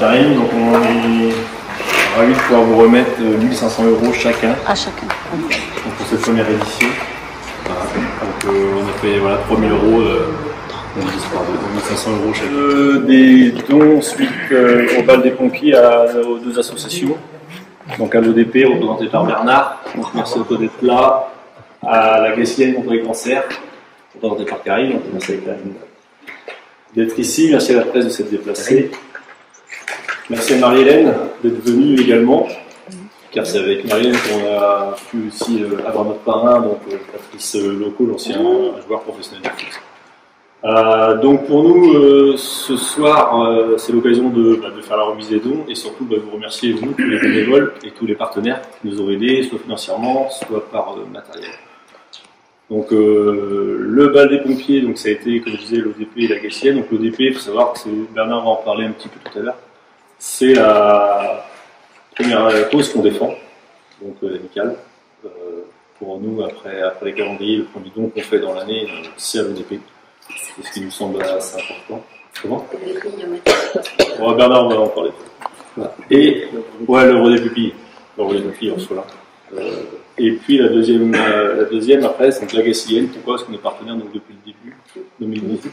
Karim, donc on est ravis de pouvoir vous remettre 1500 € chacun. À chacun. Donc pour cette première édition. Voilà. Donc on a fait voilà, 3000 €, on divise par 2500 € chacun. Des dons suite au bal des pompiers aux deux associations. Donc à l'ODP représenté par Bernard, donc merci à toi d'être là. À la Gessienne contre les cancers, représentée par Karim, donc merci avec Karim d'être ici, merci à la presse de s'être déplacée. Merci à Marie-Hélène d'être venue également, car c'est avec Marie-Hélène qu'on a pu aussi avoir notre parrain, donc Patrice Loco, l'ancien joueur professionnel de foot. Donc pour nous, ce soir, c'est l'occasion de faire la remise des dons et surtout de vous remercier, vous, tous les bénévoles et tous les partenaires qui nous ont aidés, soit financièrement, soit par matériel. Donc le bal des pompiers, donc ça a été, comme je disais, l'ODP et la Gessienne. Donc l'ODP, il faut savoir que Bernard va en parler un petit peu tout à l'heure, c'est la première cause qu'on défend, donc l'amicale. Pour nous, après les calendriers, le premier don qu'on fait dans l'année, c'est à l'ODP. C'est ce qui nous semble assez important. Comment Bernard va en parler. Voilà. Et ouais, l'œuvre des pupilles. L'œuvre des pupilles, on soit là. Et puis la deuxième après, c'est la Gessienne. Pourquoi? Parce qu'on est partenaire donc, depuis le début, 2018.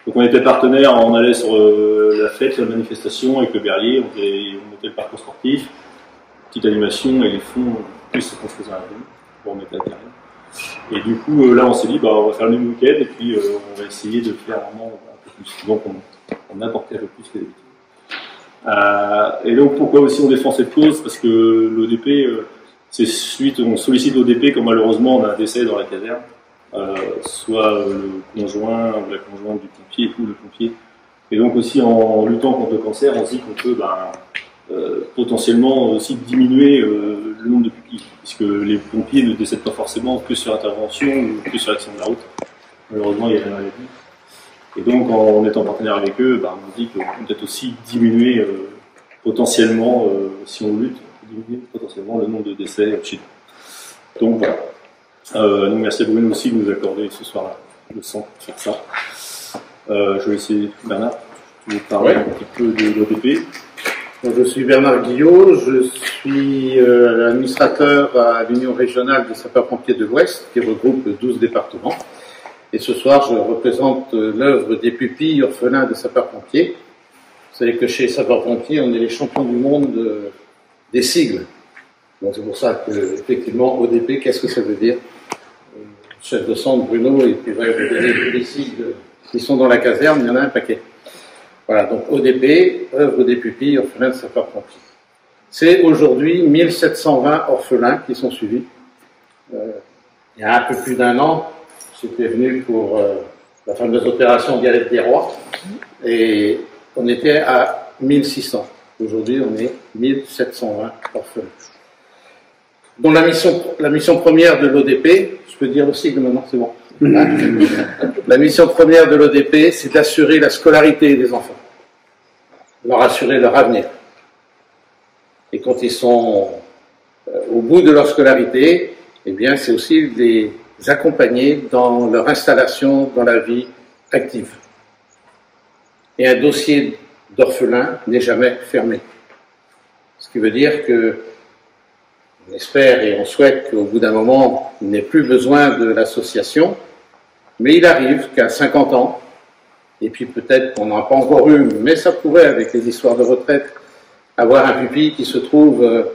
Donc on était partenaire, on allait sur la fête, la manifestation avec le Berlier, on mettait le parcours sportif, petite animation et les fonds, plus ce qu'on faisait à la rue, on mettait à terre. Et du coup, là on s'est dit, on va faire le même week-end et puis on va essayer de faire vraiment un peu plus. Donc on apportait un peu plus que d'habitude. Et donc pourquoi aussi on défend cette cause? Parce que l'ODP, c'est suite, on sollicite l'ODP quand malheureusement on a un décès dans la caserne, soit le conjoint ou la conjointe du pompier ou le pompier. Et donc aussi en luttant contre le cancer, on se dit qu'on peut potentiellement aussi diminuer le nombre de pupilles, puisque les pompiers ne décèdent pas forcément que sur intervention ou que sur l'accident de la route. Malheureusement, il y a la maladie. Et donc, en étant partenaire avec eux, on dit qu'on peut peut-être aussi diminuer potentiellement, si on lutte, diminuer potentiellement le nombre de décès chez nous. Donc voilà. Donc merci à vous aussi de nous accorder ce soir le temps pour faire ça. Je vais essayer, Bernard, tu veux parler un petit peu de l'ODP. Je suis Bernard Guillot, je suis administrateur à l'Union régionale des sapeurs-pompiers de l'Ouest, qui regroupe 12 départements. Et ce soir, je représente l'œuvre des pupilles orphelins de sapeurs-pompiers. Vous savez que chez les sapeurs-pompiers, on est les champions du monde des sigles. Donc c'est pour ça que, effectivement, ODP, qu'est-ce que ça veut dire? Chef de centre, Bruno, et puis va vous donner tous les sigles qui sont dans la caserne, il y en a un paquet. Voilà, donc ODP, œuvre des pupilles orphelins de sapeurs-pompiers. C'est aujourd'hui 1720 orphelins qui sont suivis. Il y a un peu plus d'un an, j'étais venu pour la fameuse opération Galette des Rois, et on était à 1600. Aujourd'hui, on est 1720 orphelins. Donc la mission première de l'ODP, je peux dire le sigle maintenant, c'est bon. La mission première de l'ODP, c'est d'assurer la scolarité des enfants, leur assurer leur avenir. Et quand ils sont au bout de leur scolarité, eh bien, c'est aussi les accompagner dans leur installation dans la vie active. Et un dossier d'orphelin n'est jamais fermé. Ce qui veut dire que on espère et on souhaite qu'au bout d'un moment, il n'ait plus besoin de l'association, mais il arrive qu'à 50 ans, et puis peut-être qu'on n'en a pas encore eu, mais ça pourrait, avec les histoires de retraite, avoir un pupille qui se trouve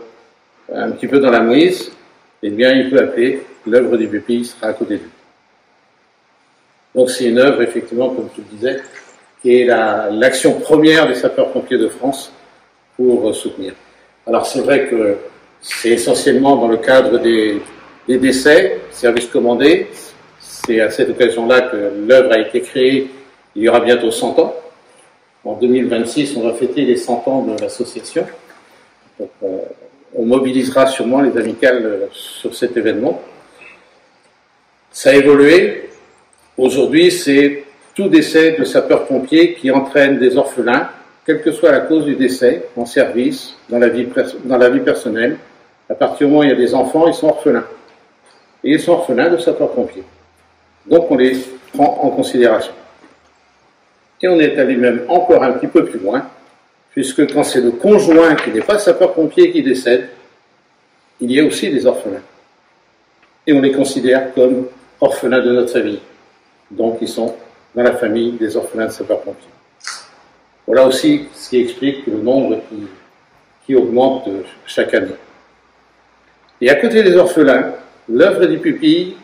un petit peu dans la mouise, eh bien il peut appeler, l'œuvre des pupilles sera à côté de lui. Donc c'est une œuvre, effectivement, comme tu le disais, qui est l'action première des sapeurs-pompiers de France pour soutenir. Alors c'est vrai que c'est essentiellement dans le cadre des décès, services commandés. C'est à cette occasion-là que l'œuvre a été créée. Il y aura bientôt 100 ans. En 2026, on va fêter les 100 ans de l'association. Donc, on mobilisera sûrement les amicales sur cet événement. Ça a évolué. Aujourd'hui, c'est tout décès de sapeurs-pompiers qui entraîne des orphelins, quelle que soit la cause du décès, en service, dans la vie personnelle. À partir du moment où il y a des enfants, ils sont orphelins. Et ils sont orphelins de sapeurs-pompiers. Donc on les prend en considération. Et on est allé même encore un petit peu plus loin. puisque quand c'est le conjoint qui n'est pas sapeur-pompier qui décède, il y a aussi des orphelins. Et on les considère comme orphelins de notre famille. Donc ils sont dans la famille des orphelins de sapeurs-pompiers. Voilà aussi ce qui explique le nombre qui augmente chaque année. Et à côté des orphelins, l'œuvre des pupilles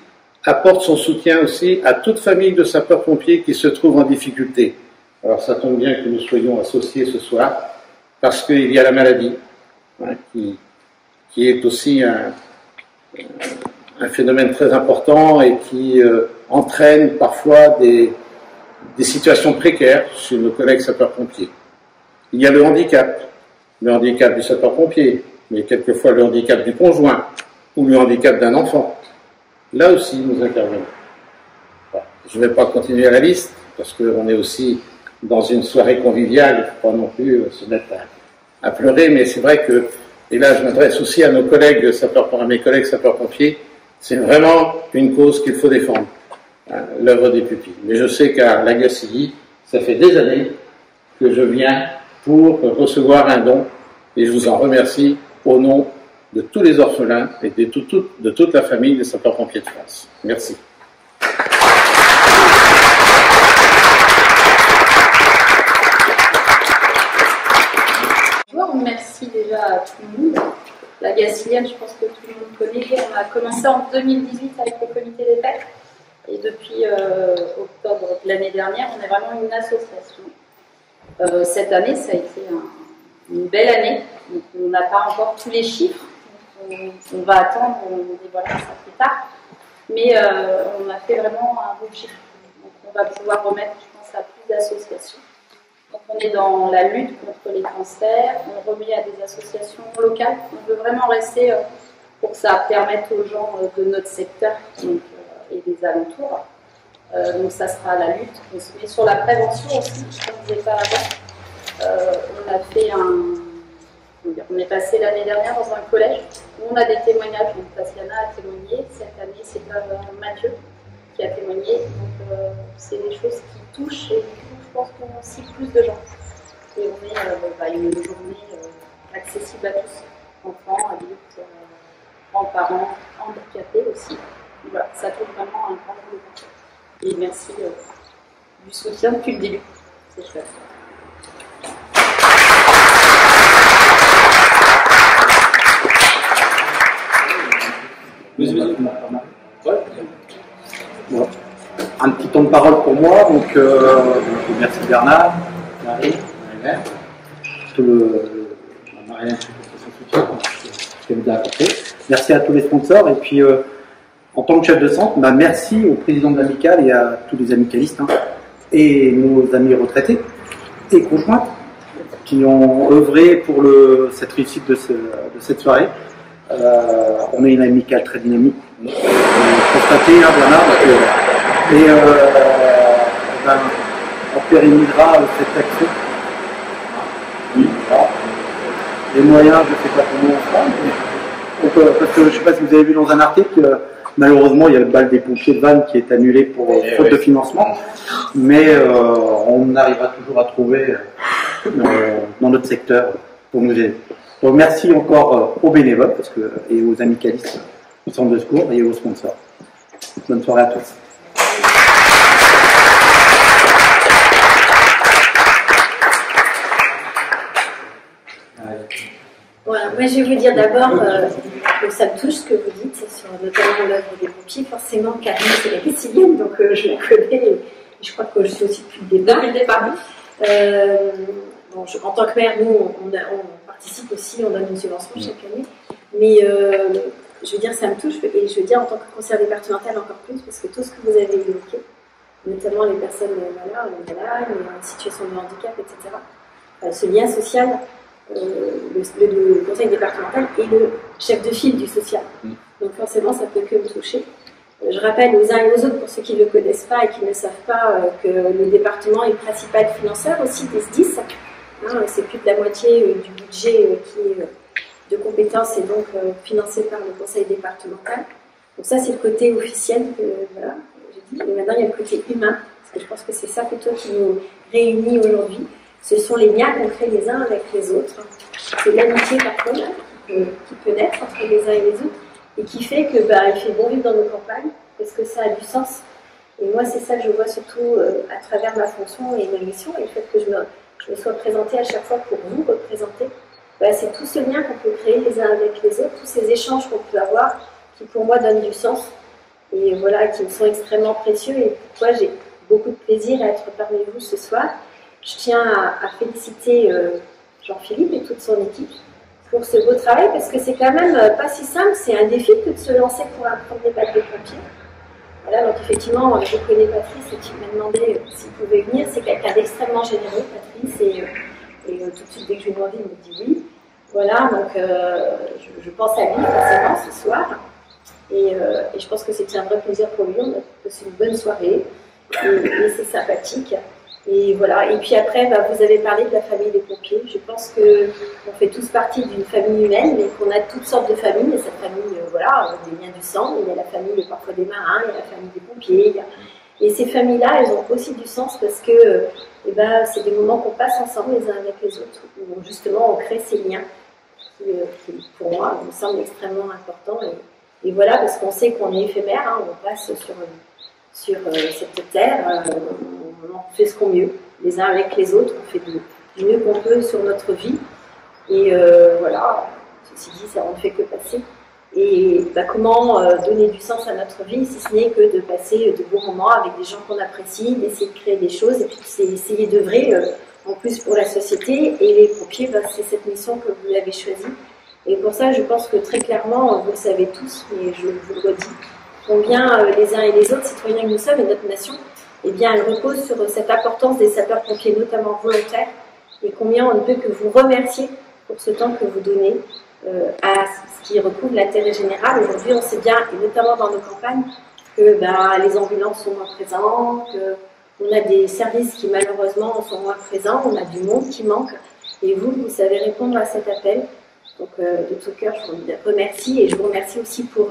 apporte son soutien aussi à toute famille de sapeurs-pompiers qui se trouve en difficulté. Alors ça tombe bien que nous soyons associés ce soir, parce qu'il y a la maladie, hein, qui est aussi un phénomène très important et qui entraîne parfois des situations précaires chez nos collègues sapeurs-pompiers. Il y a le handicap du sapeur-pompier, mais quelquefois le handicap du conjoint ou le handicap d'un enfant. Là aussi, nous intervenons. Bon, je ne vais pas continuer la liste, parce qu'on est aussi dans une soirée conviviale, il ne faut pas non plus se mettre à pleurer, mais c'est vrai que, et là je m'adresse aussi à nos collègues à mes collègues sapeurs-pompiers, c'est vraiment une cause qu'il faut défendre, hein, l'œuvre des pupilles. Mais je sais qu'à la Gacilly, ça fait des années que je viens pour recevoir un don, et je vous en remercie au nom de tous les orphelins et de toute la famille des sapeurs-pompiers de France. Merci. Bonjour, merci déjà à tout le monde. La Gacillienne, je pense que tout le monde connaît. On a commencé en 2018 avec le comité des fêtes. Et depuis octobre de l'année dernière, on est vraiment une association. Cette année, ça a été une belle année. Donc, on n'a pas encore tous les chiffres. On va attendre, on dévoilera ça plus tard. Mais on a fait vraiment un beau chiffre. Donc on va pouvoir remettre, je pense, à plus d'associations. Donc on est dans la lutte contre les cancers, on remet à des associations locales. On veut vraiment rester pour que ça permette aux gens de notre secteur donc, et des alentours. Donc ça sera la lutte. On se met sur la prévention aussi, comme je ne disais pas avant. On a fait on est passé l'année dernière dans un collège où on a des témoignages. Donc Tatiana a témoigné, cette année c'est Mathieu qui a témoigné. Donc c'est des choses qui touchent et je pense qu'on cible plus de gens. Et on est une journée accessible à tous, enfants, adultes, grands-parents, handicapés aussi. Donc, voilà, ça touche vraiment un grand nombre de personnes. Et merci du soutien depuis le début. C'est chouette. Bon. Un petit temps de parole pour moi, donc merci Bernard, Marie, Marie, merci à tous les sponsors et puis en tant que chef de centre, merci au président de l'amicale et à tous les amicalistes et nos amis retraités et conjoints qui ont œuvré pour cette réussite de cette soirée. On est une amicale très dynamique. Constaté, Bernard, on pérennisera cette action. Oui, voilà. Les moyens, je ne sais pas comment on fera, parce que je ne sais pas si vous avez vu dans un article, malheureusement, il y a le bal des pompiers de Vannes qui est annulé pour faute de financement, mais on arrivera toujours à trouver dans notre secteur pour nous aider. Donc merci encore aux bénévoles et aux amicalistes du centre de secours et aux sponsors. Bonne soirée à tous. Voilà, moi je vais vous dire d'abord que ça me touche ce que vous dites sur notamment l'œuvre des pompiers. Forcément, Karine c'est la Gacillienne, donc je la connais et je crois que je suis aussi depuis le départ. En tant que maire, nous on participe aussi, on donne une subvention chaque année, mais je veux dire ça me touche et je veux dire en tant que conseillère départementale encore plus parce que tout ce que vous avez évoqué, notamment les personnes malades, les situations de handicap, etc., ce lien social, le conseil départemental et le chef de file du social. Donc forcément, ça peut que me toucher. Je rappelle aux uns et aux autres, pour ceux qui ne le connaissent pas et qui ne savent pas, que le département est le principal financeur aussi des SDIS. C'est plus de la moitié du budget qui est de compétences et donc financé par le conseil départemental. Donc ça, c'est le côté officiel que voilà, j'ai dit. Et maintenant, il y a le côté humain, parce que je pense que c'est ça plutôt qui nous réunit aujourd'hui. Ce sont les liens qu'on crée les uns avec les autres. C'est l'amitié parfois là, qui peut naître entre les uns et les autres et qui fait que il fait bon vivre dans nos campagnes parce que ça a du sens. Et moi, c'est ça que je vois surtout à travers ma fonction et ma mission et le fait que je me sois présentée à chaque fois pour vous représenter. C'est tout ce lien qu'on peut créer les uns avec les autres, tous ces échanges qu'on peut avoir qui pour moi donnent du sens et voilà, qui me sont extrêmement précieux et pourquoi j'ai beaucoup de plaisir à être parmi vous ce soir. Je tiens à féliciter Jean-Philippe et toute son équipe pour ce beau travail parce que c'est quand même pas si simple, c'est un défi que de se lancer pour un premier bac de pompier. Voilà, donc effectivement, je connais Patrice et tu m'as demandé s'il pouvait venir. C'est quelqu'un d'extrêmement généreux, Patrice, et tout de suite dès que je lui ai demandé, il me dit oui. Voilà, donc je pense à lui forcément ce soir. Et je pense que c'était un vrai plaisir pour lui. On a passé une bonne soirée et c'est sympathique. Et voilà. Et puis après, vous avez parlé de la famille des pompiers. Je pense qu'on fait tous partie d'une famille humaine, mais qu'on a toutes sortes de familles. Et cette famille, voilà, des liens du sang. Il y a la famille parfois des marins, il y a la famille des pompiers. Et ces familles-là, elles ont aussi du sens parce que c'est des moments qu'on passe ensemble les uns avec les autres, où justement on crée ces liens qui pour moi, me semblent extrêmement importants. Et voilà, parce qu'on sait qu'on est éphémère, hein, on passe sur cette terre, on fait ce qu'on mieux, les uns avec les autres, on fait du mieux qu'on peut sur notre vie. Et voilà, ceci dit, ça on ne fait que passer. Et comment donner du sens à notre vie, si ce n'est que de passer de bons moments avec des gens qu'on apprécie, d'essayer de créer des choses, et puis essayer d'œuvrer en plus pour la société. Et les pompiers, c'est cette mission que vous avez choisie. Et pour ça, je pense que très clairement, vous le savez tous, mais je vous le redis, combien les uns et les autres, citoyens que nous sommes et notre nation, eh bien, elle repose sur cette importance des sapeurs-pompiers, notamment volontaires, et combien on ne peut que vous remercier pour ce temps que vous donnez à ce qui recouvre l'intérêt général. Aujourd'hui, on sait bien, et notamment dans nos campagnes, que les ambulances sont moins présentes, qu'on a des services qui malheureusement sont moins présents, on a du monde qui manque, et vous savez répondre à cet appel. Donc de tout cœur, je vous remercie, et je vous remercie aussi pour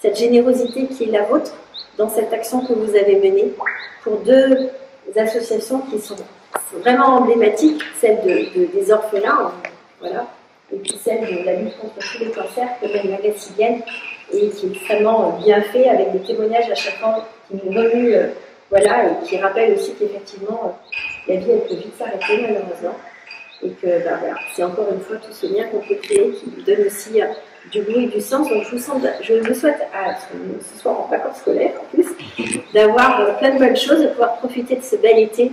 cette générosité qui est la vôtre dans cette action que vous avez menée pour deux associations qui sont vraiment emblématiques, celle des orphelins, voilà, et puis celle de la lutte contre tous les cancers, que mène la Gacillienne, et qui est extrêmement bien fait, avec des témoignages à chaque fois qui nous remuent, voilà, et qui rappellent aussi qu'effectivement, la vie, elle peut vite s'arrêter, malheureusement, et que voilà, c'est encore une fois tout ce lien qu'on peut créer qui nous donne aussi du goût et du sens. Donc je vous souhaite, ce soir en vacances scolaires en plus, d'avoir plein de bonnes choses, de pouvoir profiter de ce bel été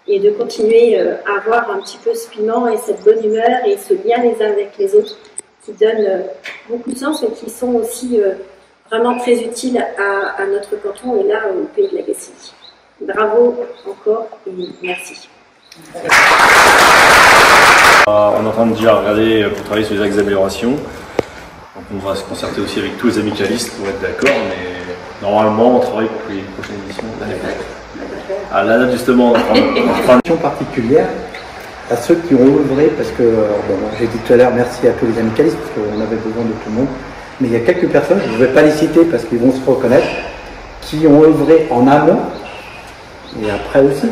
et de continuer à avoir un petit peu ce piment et cette bonne humeur et ce lien les uns avec les autres qui donnent beaucoup de sens et qui sont aussi vraiment très utiles à notre canton et là au pays de la Gacilly. Bravo encore et merci. On est en train de déjà regarder pour travailler sur les axes d'amélioration. Donc on va se concerter aussi avec tous les amicalistes pour être d'accord, mais normalement on travaille pour les prochaines éditions l'année prochaine. Ah là justement, on fera une mention particulière à ceux qui ont œuvré, parce que j'ai dit tout à l'heure merci à tous les amicalistes, parce qu'on avait besoin de tout le monde, mais il y a quelques personnes, je ne vais pas les citer parce qu'ils vont se reconnaître, qui ont œuvré en amont et après aussi,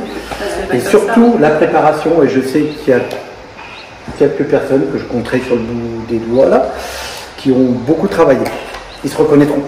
et surtout la préparation, et je sais qu'il y a quelques personnes que je compterai sur le bout des doigts là, qui ont beaucoup travaillé. Ils se reconnaîtront.